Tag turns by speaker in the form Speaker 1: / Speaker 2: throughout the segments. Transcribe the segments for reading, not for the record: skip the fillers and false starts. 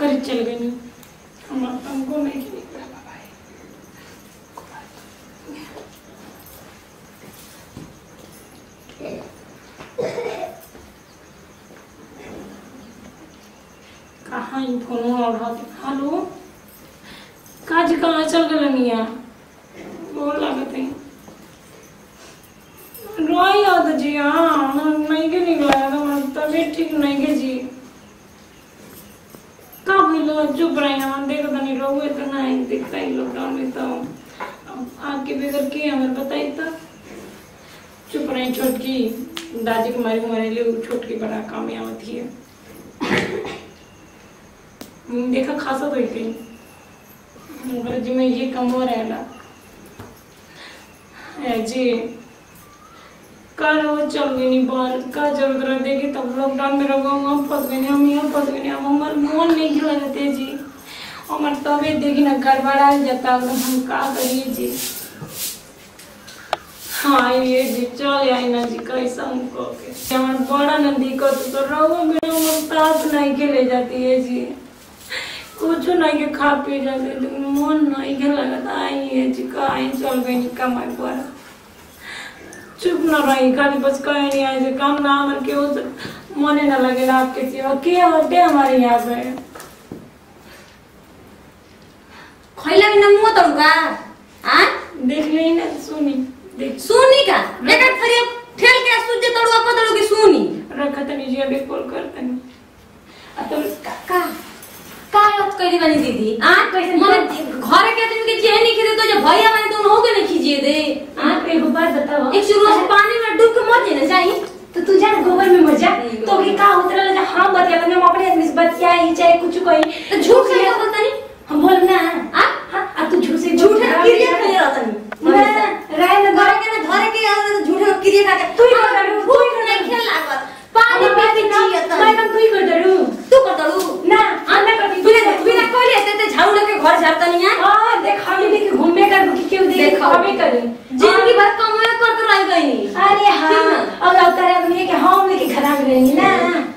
Speaker 1: घर चल गई हमको नहीं कहाँ ही फोन उठा। हेलो काजी कहाँ चल गए मिया बोल लागत है रोई याद जी। हाँ नहीं के निकला तबीयत ठीक नहीं के जी का भइलो चुप रही हम देखो तो नहीं रहुए तो नहीं दिखता ही लॉकडाउन में तो आपके बगैर के हमें बताई तो चुप रही। छोटकी दादी के मारे मारे ले छोटकी बड़ा कामयाब थी देखा खासा तो ही मगर जी मैं ये कम हो रहेला जी कार वो चल गई नहीं बाहर का जरूरत रह देगी तब लॉकडाउन में रहो हम फंस गए हम यहाँ फंस गए हम हमारे मोन नहीं खिला देते जी हमारे तबियत देखी ना गड़बड़ा जाता हम का करिए जी। हाँ ये जी चल आई ना जी कैसा हमको हमारे बड़ा ना दिक्कत तो रहो मेरे उम्र साथ नहीं के ले जाती है जी कुछ नहीं के खा पी जाते मन नहीं के लगता आई है जी कहीं चल गई नहीं कमाई पर चुप न रही खाली बस कहीं नहीं आए काम ना हमारे के मने न लगे आपके सिवा के होते हमारे यहाँ पे
Speaker 2: खैला में नमो तड़का आ
Speaker 1: देख ले ना सुनी देख
Speaker 2: सुनी का बेटा फरिया ठेल के सूजे तड़वा पतड़ो की सुनी
Speaker 1: रखा त नहीं जी अभी कॉल करता नहीं आ तो
Speaker 2: का कइले बनी दीदी आ कैसे मने घर के आदमी के जे नहीं खीदे तो जो भैया बनी तो हो के नहीं खींचे दे
Speaker 1: आ एगो बात बताओ
Speaker 2: एक शुरू से पानी में डूब के मर जाना चाहिए
Speaker 1: तो तू जा गोबर में मर जा तो के का होत रहला हां बतिया हम अपने आदमी से बतिया ही चाहे कुछ कोई
Speaker 2: तो झूठ से बोलता नहीं
Speaker 1: हम बोल ना
Speaker 2: आ
Speaker 1: तू झूठ से
Speaker 2: झूठे क्रिया करे रहता नहीं
Speaker 1: राय न
Speaker 2: घर के ना धरे के झूठे क्रिया का
Speaker 1: तू ही कर तू ही
Speaker 2: नहीं खेल लागत पानी पी के जिए त
Speaker 1: मैं तू ही कर दरू
Speaker 2: तू कर दरू
Speaker 1: ना अन्ना कर
Speaker 2: बिना कोई ऐसे झाड़ू लेके घर झाड़ता नहीं है
Speaker 1: हां देख हम लेके घूमने कर कि क्यों देख हमें करे
Speaker 2: जिंदगी भर कमाई करते रह गई
Speaker 1: अरे हां अब उतारे अपने के हम लेके घर में रहेंगे ना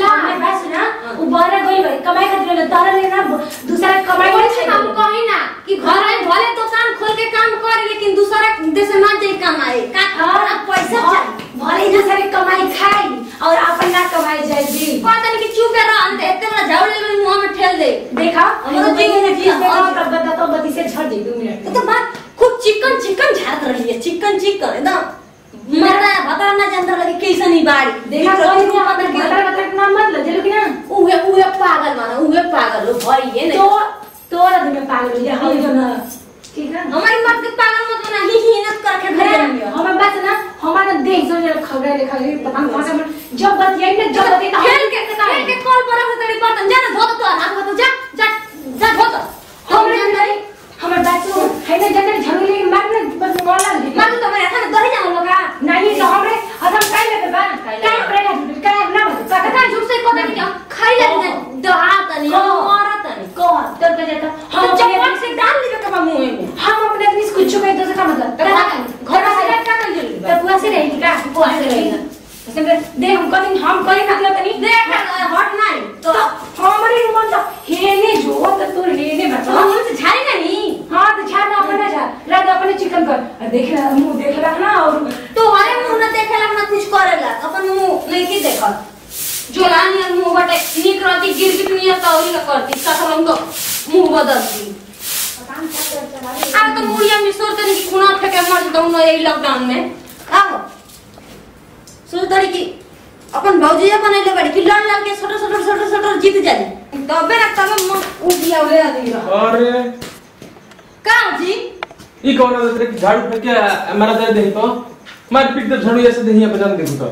Speaker 1: क्या हमारे पास ना वो बाहर गई भाई कमाई खातिर ले तारा लेना दूसरा कमाई
Speaker 2: करे हम कहि ना कि घर आए भले दुकान खोल के काम करे लेकिन दूसरा देश ना जाई कमाए का पैसा चाहिए
Speaker 1: भले दूसरे कमाई खाई और अपन ना कमाई जाए जी
Speaker 2: पता नहीं कि चुप रह अंत इतने बड़ा झाड़ू ले मुंह में ठेल दे
Speaker 1: देखा
Speaker 2: हमरो जीवन में चीज
Speaker 1: देखा तब बता तो बती से झड़ दे 2 मिनट
Speaker 2: तो बात खूब चिकन चिकन झाड़ रही है चिकन एकदम मरना भता ना जानता लगे कैसे नहीं बाड़ी
Speaker 1: देखा कोई को बता ना मत ले कि ना
Speaker 2: उहे पागल माना उहे पागल हो भाई ये नहीं
Speaker 1: तो आदमी में पागल हो हम जो ना ठीक है
Speaker 2: हमारी मत के पागल मत बना ही हिनत करके भेज
Speaker 1: हमारे बात ना हमारा देख जो जरा खगड़े लिखा गई पता नहीं कहां से जब बात यही ना जब बता
Speaker 2: खेल के कॉल पर से तड़ी बर्तन जा ना धो तो हाथ में जा जा जा धो तो
Speaker 1: हमरे नहीं हमारे बात तो है ना जगह झाड़ू ले मारने बस मोला
Speaker 2: मार तो मेरे हाथ में दही जाओ लोगा
Speaker 1: नहीं तो हमरे हम काई लेके बा काई प्रेगा काई ना
Speaker 2: कथा झूठ से पता नहीं खाई ले दहात नहीं मारत नहीं
Speaker 1: को तर पे जाता
Speaker 2: हम चप्पल से डाल ली के मुंह में
Speaker 1: हम अपने आदमी कुछ चुके तो का मतलब
Speaker 2: घर से का कर जल्दी
Speaker 1: तो बुआ से रहेगी का बुआ से रहेगी दे हम कहीं हम कहीं मतलब नहीं
Speaker 2: देख हट नहीं
Speaker 1: तो हमारे मन तो हेने जो तो तू हेने बता
Speaker 2: हम से झाड़ी नहीं
Speaker 1: हां तो झाड़ ना अपना झाड़ रात अपने चिकन कर देख मुंह देख रखना और
Speaker 2: तो हरे मुंह ना देखे लगना कुछ करेला अपन मुंह लेके देखो जो लानी मुंह बटे नीक रहती गिरगिट नहीं तौरी का करती कसम तो मुंह बदलती अब तो मुड़िया में सोचते नहीं खुना फेंके मर जाऊंगा यही लॉकडाउन में आओ सोचते कि अपन भौजिया बनैले बड़ी कि लड़ लड़ के छोटे जीत जाली तबे ना तबे उठ दिया ले आदमी
Speaker 3: अरे
Speaker 2: का जी
Speaker 3: ई कौन है तेरे झाड़ू फेंके हमारा दे दे तो मार पीट तो झाड़ू ऐसे दहिया बजान देखो तो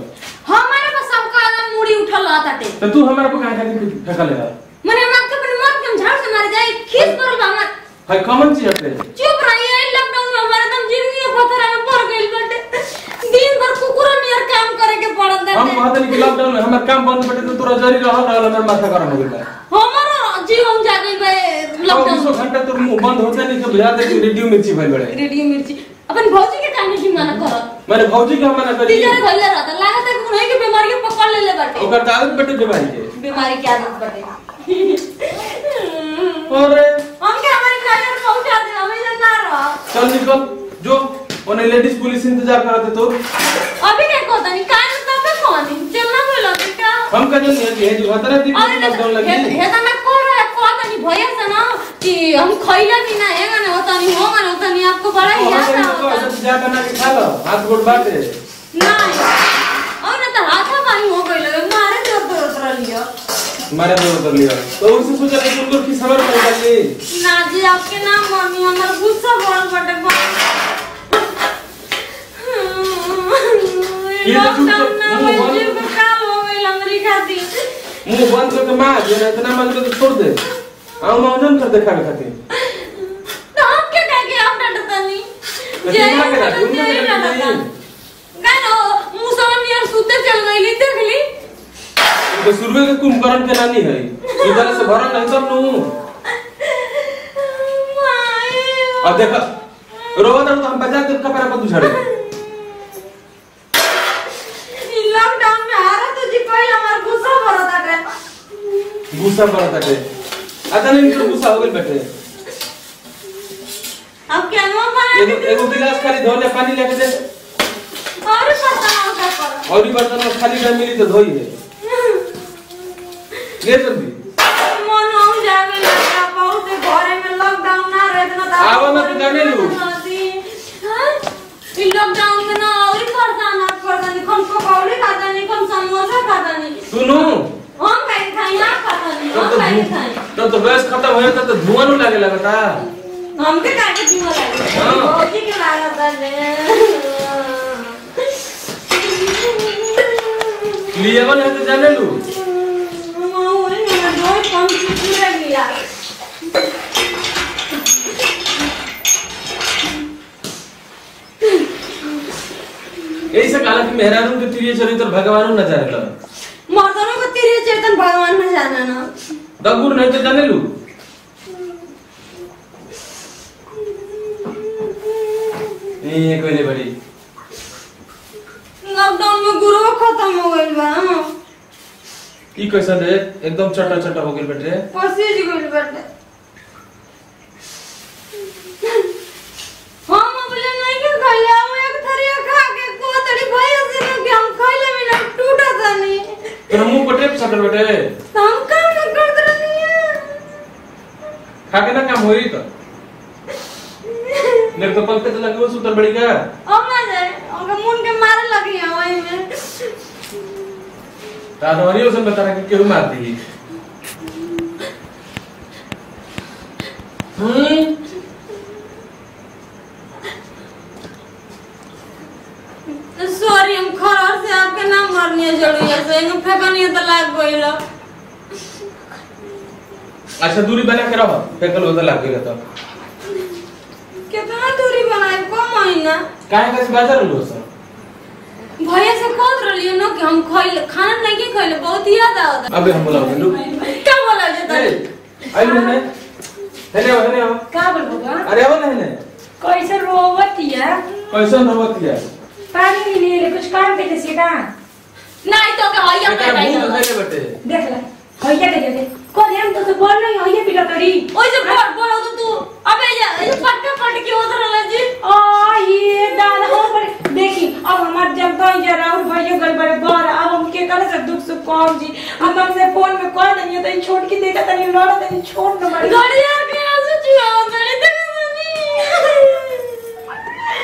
Speaker 2: हमारे पास सबका मुड़ी उठल आताटे
Speaker 3: तो तू हमारा को काहे खातिर फेंका ले
Speaker 2: मने मार के अपन मत कम झाड़ से मार जाए खींच पर हमरा
Speaker 3: है कॉमन चीज है
Speaker 2: चुप रहिए लॉकडाउन में हमारा दम जिंदगी पथरा में पड़ गइल बटे दिन भर कुकुर नियर काम करे के पड़त
Speaker 3: हम कहते नहीं कि लॉकडाउन में हमार काम बंद बटे तो तोरा जरी रह रहल हमर माथा गरम हो गेल
Speaker 2: हमारा जीवन जागल बे लॉकडाउन
Speaker 3: 200 घंटा तो मुंह बंद होते नहीं कि बुझा दे कि रेडियो मिर्ची भइल बड़े
Speaker 2: रेडियो मिर्ची अपन भौजी के काहे नहीं मना करत
Speaker 3: मैंने भौजी के मना करी
Speaker 2: तीजरे भइले रहता लागत है कि उन्हें के बीमारी के पकड़ ले बटे
Speaker 3: ओकर आदत बटे बीमारी के
Speaker 2: बीमारी की आदत बटे
Speaker 3: अरे
Speaker 2: हम क्या हमारी गाड़ी में पहुंचा दे, हमें ना रहा।
Speaker 3: चल निकल जो ओने लेडीज पुलिस इंतजार करते तो
Speaker 2: अभी क्या कहता नहीं काय मतलब पे कौन चलना बोलो क्या
Speaker 3: हम का जो ये जो हतरा दी लॉकडाउन लगी
Speaker 2: हे तो मैं को रहा कहता नहीं भैया से ना कि हम खइला भी ना है ना होता नहीं होगा ना होता नहीं आपको बड़ा याद आता
Speaker 3: जा बना के खा लो हाथ गोड़ बाटे
Speaker 2: नहीं और ना तो हाथ पानी हो गई लगे मारे जोर उतर लिया
Speaker 3: मारे जोर कर लिया तो उससे सोचा कि तुम की खबर पड़ गई
Speaker 2: ना जी आपके नाम मम्मी हमारा गुस्सा बोल बटे
Speaker 3: ये तो मुंह बंद करके मार दे ना इतना मन को छोड़ दे आओ मौजन कर देखा खाती
Speaker 2: तो हम क्या कह के आप डरता नहीं
Speaker 3: ये क्या कर रहा है नहीं
Speaker 2: गानो मुसलमान यार सूते चल गई ली देख ली
Speaker 3: तो सुरवे के कुंभकर्ण के नानी है इधर से भरा नहीं सब नु अब देखा रोवा तो हम बजा के कपड़ा पर दुछड़े
Speaker 2: लॉकडाउन में हारा तो जी कोई हमार गुस्सा भरता है
Speaker 3: गुस्सा भरता है आता नहीं तो गुस्सा हो गई बैठे
Speaker 2: अब क्या नो बना
Speaker 3: एगो गिलास खाली धो ले पानी लेके दे
Speaker 2: और पता ना क्या कर
Speaker 3: और ही बर्तन में खाली ना मिली तो धोई है ले जल्दी
Speaker 2: मन हो जावे लगा बहुत घरे में लॉकडाउन ना रहे इतना तो
Speaker 3: आवा ना तू जाने लू
Speaker 2: ई लॉकडाउन में ना और परेशान नहीं कौन पकौड़ी खाता नहीं कौन समोसा खाता नहीं
Speaker 3: सुनो
Speaker 2: हम कहीं खाई ना खाता नहीं हम कहीं खाई
Speaker 3: तो गैस खत्म हो जाता तो धुआं नु लागे लगता
Speaker 2: हमके काहे के धुआं लागे
Speaker 3: हां
Speaker 2: बहुत ही के लागता है
Speaker 3: लिए बन है तो जाने लू
Speaker 2: ओए मेरा दो कम पूरा गया
Speaker 3: ऐसा काला कि मेहरानों के तीर चरित्र भगवान न जाने लगा
Speaker 2: मर्दों को तीर चेतन भगवान न जाना ना
Speaker 3: दगुर नहीं तो जाने लू ये कोई नहीं बड़ी
Speaker 2: लॉकडाउन में गुरु खत्म हो गइल बा
Speaker 3: ई कैसा दे एकदम चटा चटा हो गेल बेटे
Speaker 2: पसीज गइल बाटे हम बोले नहीं के खइला हम एक थरिया खा के कोतड़ी भैया से ना कि हम खइले में ना टूटा था नहीं
Speaker 3: तेरा मुंह पर टेप सकल बेटे
Speaker 2: हम काम न कर रही है
Speaker 3: खा के ना काम होई तो मेरे तो पंख तो लगे वो सुतर बड़ी का
Speaker 2: अब ना जाए उनका मुंह के मारे लगी है वही में
Speaker 3: तानवरियों से बता रहा कि क्यों मारती है
Speaker 2: सॉरी हम खरार से आपके नाम मारनी है जरूरी से इनको फेंकनी तो लाग गइल
Speaker 3: अच्छा दूरी बना के रहो फेंकल होता लाग गया तो
Speaker 2: कितना दूरी बनाए को महीना
Speaker 3: काहे का बाजार लो सर
Speaker 2: भैया से खोद रही है ना कि हम खइले खाना नहीं के खइले बहुत याद आता
Speaker 3: अबे हम बुलाओ लू
Speaker 2: क्या बोला जाता है
Speaker 3: आई लो ने हेले आओ
Speaker 1: का बोल बबा
Speaker 3: अरे आओ ना
Speaker 1: कैसे रोवतिया
Speaker 3: कैसा नवतिया
Speaker 1: पानी के लिए कुछ काम के जैसे का
Speaker 2: नहीं तो क्या भैया
Speaker 3: बेटा मुंह धोले बेटे
Speaker 1: देख ले भैया के दे कौन हम तो से बोल रही हूं ये पिला तोरी
Speaker 2: ओए जो बोलो तो तू अबे जा ये पटका पट के उधर ले जी
Speaker 1: आ ये दाल हो पर देखी अब हमार जनता ये राउर भैया गल बड़े बार अब हम के करे से दुख सुख कौन जी हम हमसे फोन में कॉल नहीं तो छोड़ के देखा तनी लड़ा तनी छोड़ न बड़ी
Speaker 2: गड़िया के आंसू चुआ गले तक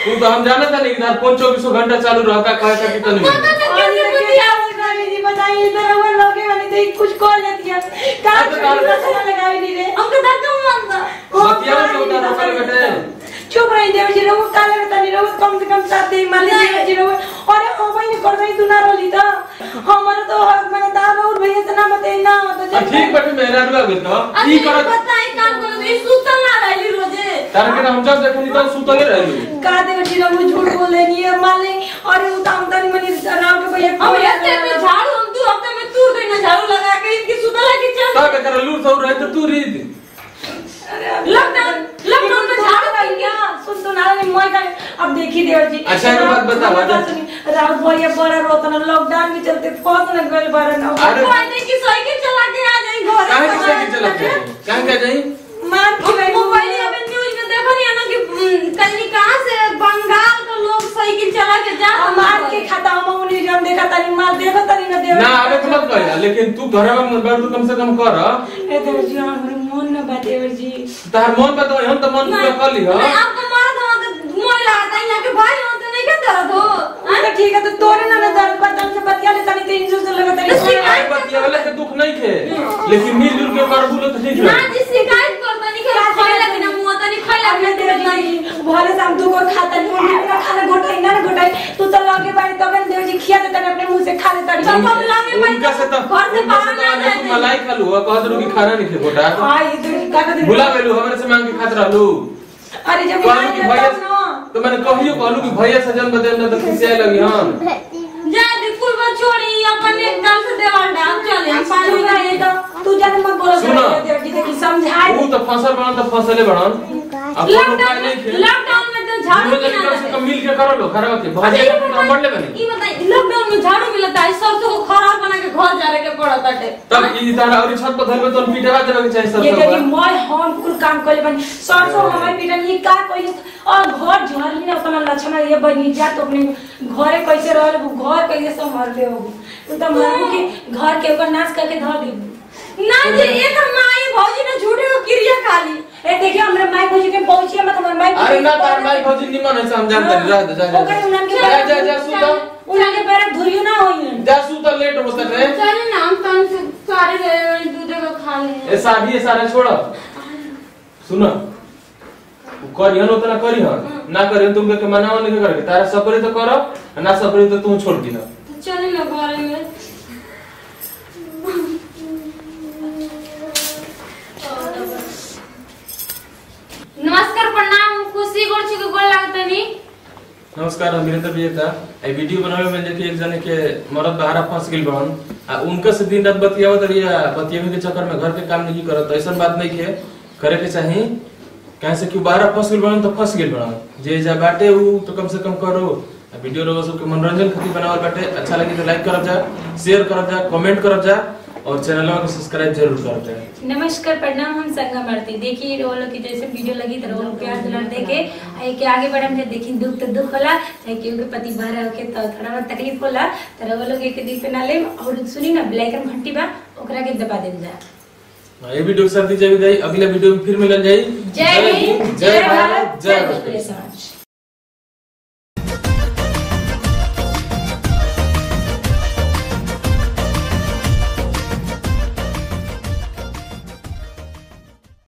Speaker 3: तू तो हम जानता नहीं कि फोन 24 घंटा चालू रहता काहे का कितना नहीं
Speaker 1: बताइए इधर हमारे लोगे वाली तो कुछ कॉल लेती है काम करना लगाई नहीं रे
Speaker 2: हमको धक्का मारता
Speaker 3: बतिया में होता रोकल बेटे
Speaker 1: चुप रही देव जी रहो काले में तनी रहो कम से कम साथ दे मान लीजिए जी रहो अरे हो भाई कर रही तू ना रोली तो हमारा तो हक मैंने दाल और भैया से ना बते ना तो
Speaker 3: ठीक बेटे मेरा रुआ गेल तो
Speaker 2: की करत बताई काम कर दे सुतल ना रहली रोजे
Speaker 3: तार के हम जब देखनी तो सुतले रहली
Speaker 1: का देव जी रहो झूठ बोल लेनी है मान ले अरे उताम तनी मनी राव के भैया
Speaker 2: हम ऐसे में झाड़ू हम तू हफ्ते में तू देना झाड़ू लगा के इनकी सुतल है कि चल
Speaker 3: तब कर लूर थौ रहे तो तू रीद
Speaker 2: लॉकडाउन में झाड़ू कर क्या
Speaker 1: सुन तो ना मैं का अब देखी देव जी
Speaker 3: अच्छा एक बात बता
Speaker 1: राव भैया बड़ा रोतना लॉकडाउन में चलते फंस न गइल बड़ा ना
Speaker 2: अरे कोई नहीं कि साइकिल चला के आ जाई घर
Speaker 3: काहे के साइकिल चला के काहे के जाई
Speaker 1: मार के
Speaker 2: मोबाइल में न्यूज में देखो नहीं ना कि कहीं कहां से बंगाल का लोग साइकिल चला के जा
Speaker 1: मार के खाता हम उन्हें जन देखा तनी मार देखो तनी ना देव
Speaker 3: ना अबे तो मत कर लेकिन तू घर में बार तू कम से कम कर
Speaker 1: ए देवर जी हमर मन न बात देवर जी
Speaker 3: तार मन पे तो हम तो मन पूरा कर ली हां
Speaker 2: आपको मारा था तो मोर लगता है यहां के भाई हो तो नहीं क्या दर्द हो
Speaker 1: हां ठीक है तो तोरे ना दर्द बदन से बतिया ले तनी 300 से लगा तनी
Speaker 3: शिकायत बतिया वाला के दुख नहीं थे लेकिन मिलजुल के कर बोलो तो ठीक है
Speaker 2: ना जी शिकायत करता नहीं के खाइला कि ना मुंह तनी खाइला
Speaker 1: अपने देवर जी भले शाम दू को खाता नहीं पूरा खाना गोटाई ना गोटाई तू तो लगे बाड़ी तबे देवर जी खिया देता अपने मुंह से खा लेता
Speaker 2: जब हम लगे बाड़ी
Speaker 3: उनका से तो
Speaker 2: घर से बाहर ना जाए
Speaker 3: मलाई खा लू कह दो कि खाना नहीं खे गोटा
Speaker 1: हां ये तो का दे
Speaker 3: बुला गेलू हमरे से मांग के खात रहलू
Speaker 1: अरे जब
Speaker 3: कहलू कि भैया तो मैंने कहियो कहलू कि भैया से जन्म दे ना तो खिसिया लगी हम
Speaker 2: जा दे कुल बा छोड़ी अपन एक गाल से देवाल डाल चले हम पानी
Speaker 1: ना ये तो तू जान मत बोल देवर जी देखी समझाई
Speaker 3: वो तो फसल बना तो फसले बनन अब
Speaker 2: लॉकडाउन में तो झाड़ू
Speaker 3: कम से कम मिल के करो लो खराब के भाजे का बढ़ ले बनी
Speaker 2: ई बताई लॉकडाउन में झाड़ू मिलता है सरसों को खराब बना के घर जा के पड़ता है
Speaker 3: तब ई तारा और छत पर धरबे तो पीटवा देवे के चाहिए
Speaker 1: ये
Speaker 3: सब
Speaker 1: कि मैं हम कुल काम करले बनी सरसों हमारे पीटन ये का कोई और घर झरली ना अपना लक्षण ये बनी जा तो अपने घरे कैसे रहल घर कैसे संभाल ले हो तू तो मारू कि घर के ऊपर नाच करके धर दे
Speaker 2: ना जी एक माई भौजी ने झूठे को क्रिया खाली
Speaker 1: ए देखिए हमरा माई भौजी के पहुंचिए मत हमर माई
Speaker 3: अरे ना तार माई भौजी निमन है हम जानते रह दे जा
Speaker 1: ओकर उनन के
Speaker 3: जा सुतो
Speaker 1: उनन के पैर धुरियो ना होई
Speaker 3: जा सुतो लेट होता रे
Speaker 2: चल ना हम तन से सारे दूध को खा ले
Speaker 3: ए साड़ी ये सारा छोड़ सुनो करिहन उतना करिहन ना करिहन तुम के मना नहीं करके तारा सपरे तो करो ना सपरे तो तू छोड़ दी ना
Speaker 2: तो चल ना घर में नमस्कार प्रणाम खुशी गोरची के गोल लागतनी
Speaker 3: नमस्कार हम वीरेंद्र विजेता ए वीडियो बनावे में देखिए एक जने के मरद बहारा फंस गेल बहन आ उनका से दिन रात बतियावत रहिया बतियावे के चक्कर में घर के काम नहीं करत ऐसा बात नहीं के करे के चाहिए कैसे कि बहारा फंस गेल बहन तो फंस गेल बहन जे जा बाटे उ तो कम से कम करो वीडियो लोग सबके मनोरंजन खातिर बनावल बाटे अच्छा लगे तो लाइक करब जा शेयर करब जा कमेंट करब जा और चैनल को सब्सक्राइब जरूर करते हैं।
Speaker 1: नमस्कार प्रणाम हम संगम आरती देखिए वो लोग की जैसे वीडियो लगी तो वो प्यार दुलार देके आई के आगे बढ़म जे देखी दुख तो दुख होला चाहे केहू के पति बाहर होके तो थोड़ा बहुत तकलीफ होला तो वो लोग एक दिन पे ना ले और सुनी ना बेल आइकन घंटी बा ओकरा के दबा देल जा
Speaker 3: ये वीडियो के साथ दीजिए विदाई अगले वीडियो में फिर मिलन जाई
Speaker 1: जय हिंद जय